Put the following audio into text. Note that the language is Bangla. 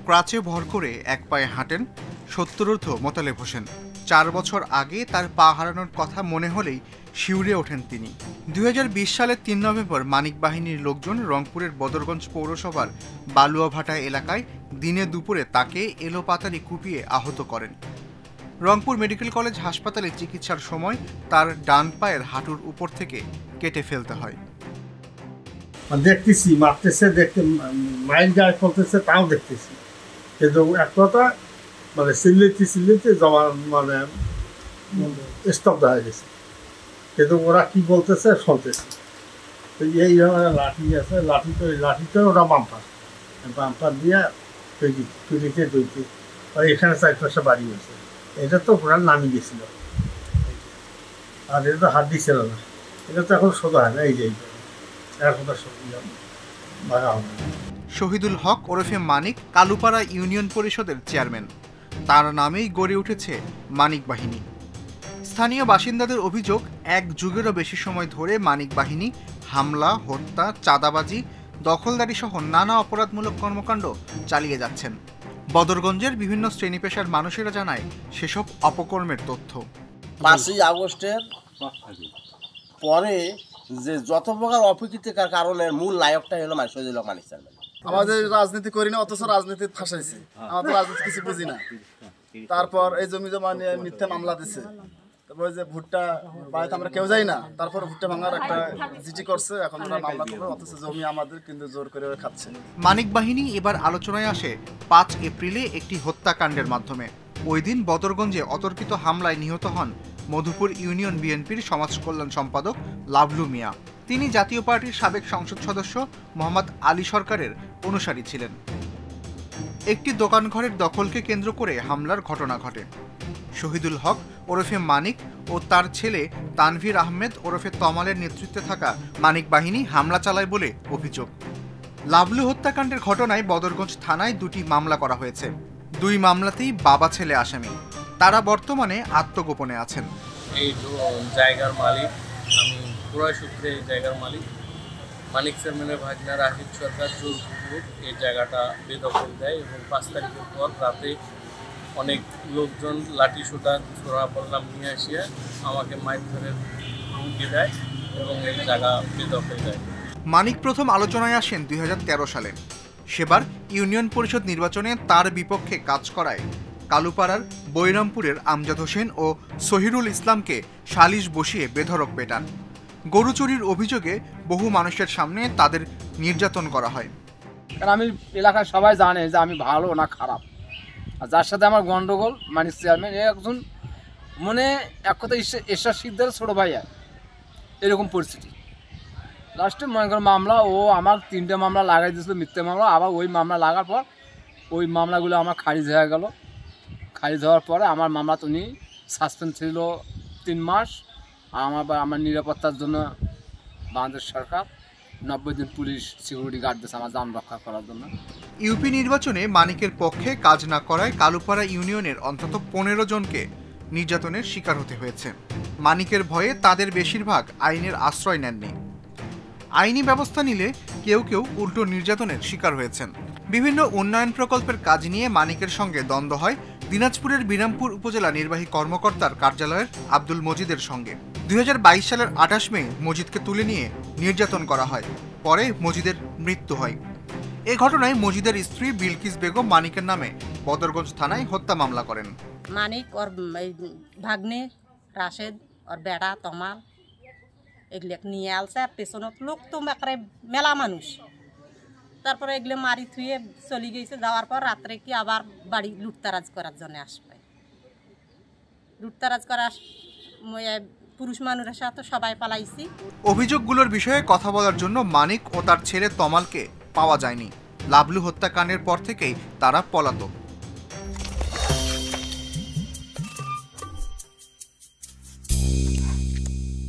ক্রাচে ভর করে এক পায়ে হাঁটেন সত্তরূর্ধ্ব মোতালেব হোসেন। 4 বছর আগে তার পা হারানোর কথা মনে হলেই শিউরে ওঠেন তিনি। 2020 সালের 3 নভেম্বর মানিক বাহিনীর লোকজন রংপুরের বদরগঞ্জ পৌরসভার বালুয়াভাটা এলাকায় দিনে দুপুরে তাকে এলোপাতাড়ি কুপিয়ে আহত করেন। রংপুর মেডিকেল কলেজ হাসপাতালে চিকিৎসার সময় তার ডান পায়ের হাঁটুর উপর থেকে কেটে ফেলতে হয়। দেখতেছি মারতেছে, দেখতে মাইল গায়ে ফেলতেছে, তাও দেখতেছি, কিন্তু এক কথা মানে চিল্লিতে জমা মানে স্তব্ধ হয়ে গেছে, কিন্তু ওরা কি বলতেছে শুনতেছে। তো এই লাঠি আছে, লাঠিটা ওরা বাম্পার দিয়ে তুলিতে দইতে এখানে 4 পাশে বাড়ি হয়েছে। এটা তো ওরা নামি গেছিল, আর এটা তো হাত দিছিল না, এটা তো এখন সোজা হয় না। এই যে শহীদুল হক ওরফে মানিক কালুপাড়া ইউনিয়ন পরিষদের চেয়ারম্যান। তার নামেই গড়ে উঠেছে মানিক বাহিনী। স্থানীয় বাসিন্দাদের অভিযোগ, 1 যুগেরও বেশি সময় ধরে মানিক বাহিনী হামলা, হত্যা, চাঁদাবাজি, দখলদারি সহ নানা অপরাধমূলক কর্মকাণ্ড চালিয়ে যাচ্ছেন। বদরগঞ্জের বিভিন্ন শ্রেণী পেশার মানুষেরা জানায় সেসব অপকর্মের তথ্য। 5ই আগস্টের পরে যে যত প্রকার অপ্রীতিকর কারণের মূল নায়কটা হলো শহীদুল হক মানিক চেয়ারম্যান। আমাদের রাজনীতি করি না, অথচ রাজনীতি ফাঁসাইছে। আমরা তো রাজনীতি কিছু বুঝি না। তারপর এই জমি জমা নিয়ে মিথ্যা মামলা দিচ্ছে। তারপর যে ভুট্টা বাড়িতে আমরা কেউ যাই না, তারপর ভুট্টা ভাঙার একটা জিটি করছে। এখন ওরা মামলা করবে, অথচ জমি আমাদের কিন্তু জোর করে খাচ্ছে। মানিক বাহিনী এবার আলোচনায় আসে 5 এপ্রিলে একটি হত্যাকাণ্ডের মাধ্যমে। ওই দিন বদরগঞ্জে অতর্কিত হামলায় নিহত হন মধুপুর ইউনিয়ন বিএনপির সমাজ কল্যাণ সম্পাদক লাভলু মিয়া। তিনি জাতীয় পার্টির সাবেক সংসদ সদস্য মোহাম্মদ আলী সরকারের অনুসারী ছিলেন। একটি দোকানঘরের দখলকে কেন্দ্র করে হামলার ঘটনা ঘটে। শহীদুল হক ওরফে মানিক ও তার ছেলে তানভীর আহমেদ ওরফে তমালের নেতৃত্বে থাকা মানিক বাহিনী হামলা চালায় বলে অভিযোগ। লাভলু হত্যাকাণ্ডের ঘটনায় বদরগঞ্জ থানায় 2টি মামলা করা হয়েছে। 2 মামলাতেই বাবা ছেলে আসামি। তারা বর্তমানে আত্মগোপনে আছেন। এই জায়গার মালিক আমি, ক্রয় সূত্রে এই জায়গার মালিক মানিক চেয়ারম্যানের ভাগনা রাহিদ সরকার জোরপূর্বক এই জায়গাটা বেদখল দেয় এবং 5 তারিখের পর রাতে অনেক লোকজন লাঠি সোটা ছোড়া বললাম নিয়ে আসিয়া আমাকে মাইক ধরে হুমকি দেয় এবং এই জায়গা বেদখল দেয়। মানিক প্রথম আলোচনায় আসেন 2013 সালে। সেবার ইউনিয়ন পরিষদ নির্বাচনে তার বিপক্ষে কাজ করায় কালুপাড়ার বৈরামপুরের আমজাদ হোসেন ও সহিরুল ইসলামকে সালিশ বসিয়ে বেধড়ক পেটান। গরু চুরির অভিযোগে বহু মানুষের সামনে তাদের নির্যাতন করা হয়। কারণ আমি এলাকায় সবাই জানে যে আমি ভালো না খারাপ, আর যার সাথে আমার গন্ডগোল মানিক চেয়ারম্যান একজন মনে এক কথা ঈশ্বর সিদ্ধের ছোটো ভাই, এরকম পরিস্থিতি। লাস্টে মনে করেন মামলা, ও আমার 3টে মামলা লাগাই দিয়েছিল, মিথ্যে মামলা। আবার ওই মামলা লাগার পর ওই মামলাগুলো আমার খারিজ হয়ে গেল। খারিজ হওয়ার পরে আমার মামলা তো নিয়ে সাসপেন্ড ছিল 3 মাস। আমার নিরাপত্তার জন্য বাংলাদেশ সরকার 90 দিন পুলিশ সিকিউরিটি গার্ড দিয়েছে আমার যান রক্ষা করার জন্য। ইউপি নির্বাচনে মানিকের পক্ষে কাজ না করায় কালুপাড়া ইউনিয়নের অন্তত 15 জনকে নির্যাতনের শিকার হতে হয়েছে। মানিকের ভয়ে তাদের বেশিরভাগ আইনের আশ্রয় নেননি। আইনি ব্যবস্থা নিলে কেউ কেউ উল্টো নির্যাতনের শিকার হয়েছেন। বিভিন্ন উন্নয়ন প্রকল্পের কাজ নিয়ে মানিকের সঙ্গে দ্বন্দ্ব হয় দিনাজপুরের বিরামপুর উপজেলা নির্বাহী কর্মকর্তার কার্যালয়ের আব্দুল মজিদের সঙ্গে। 2022 সালের 28 মে মজিদকে তুলে নিয়ে নির্যাতন করা হয়। পরে মজিদের মৃত্যু হয়। এ ঘটনায় মজিদের স্ত্রী বিলকিস বেগম মানিকের নামে বদরগঞ্জ থানায় হত্যা মামলা করেন। মানিক ওর ভাগ্নে রাশেদ ওর বেড়া তমাল এগুলো নিয়ে আসছে, পেছনত লোক তো মেলা মানুষ। তারপরে এগুলো মারি থুয়ে চলে গেছে। যাওয়ার পর রাত্রে কি আবার বাড়ি লুটতারাজ করার জন্য আসবে। লুটতারাজ করার পুরুষ মানুষের সাথে সবাই পালাইছি। অভিযোগগুলোর বিষয়ে কথা বলার জন্য মানিক ও তার ছেলে তমালকে পাওয়া যায়নি। লাভলু হত্যাকাণ্ডের পর থেকেই তারা পলাতক।